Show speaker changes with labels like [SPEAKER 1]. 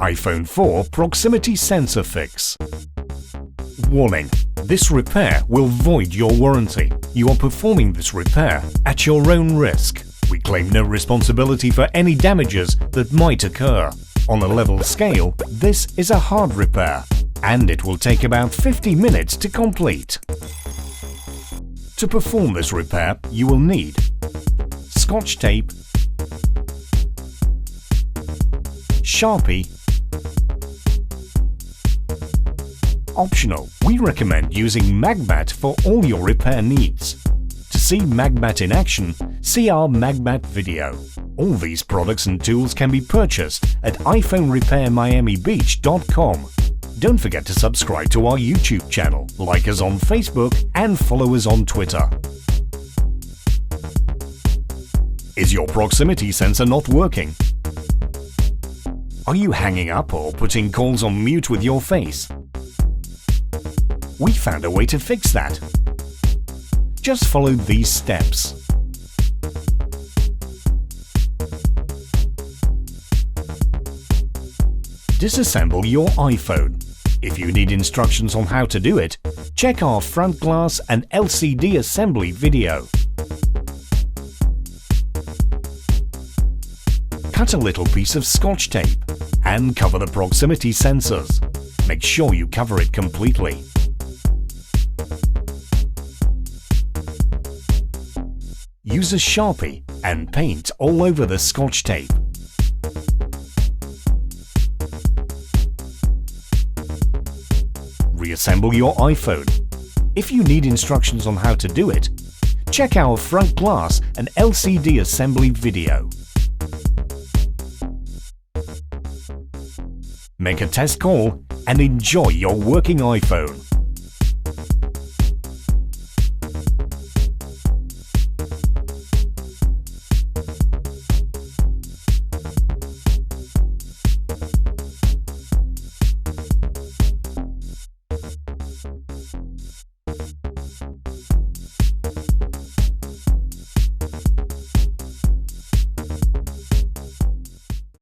[SPEAKER 1] iPhone 4 proximity sensor fix. Warning: this repair will void your warranty. You are performing this repair at your own risk. We claim no responsibility for any damages that might occur. On a level scale, this is a hard repair, and it will take about 50 minutes to complete. To perform this repair, you will need Scotch tape, Sharpie. Optional, we recommend using Magmat for all your repair needs. To see Magmat in action, see our Magmat video. All these products and tools can be purchased at iPhoneRepairMiamiBeach.com. Don't forget to subscribe to our YouTube channel, like us on Facebook, and follow us on Twitter. Is your proximity sensor not working? Are you hanging up or putting calls on mute with your face? We found a way to fix that. Just follow these steps. Disassemble your iPhone. If you need instructions on how to do it, check our front glass and LCD assembly video. Cut a little piece of Scotch tape and cover the proximity sensors. Make sure you cover it completely. Use a Sharpie and paint all over the Scotch tape. Reassemble your iPhone. If you need instructions on how to do it, check our front glass and LCD assembly video. Make a test call and enjoy your working iPhone.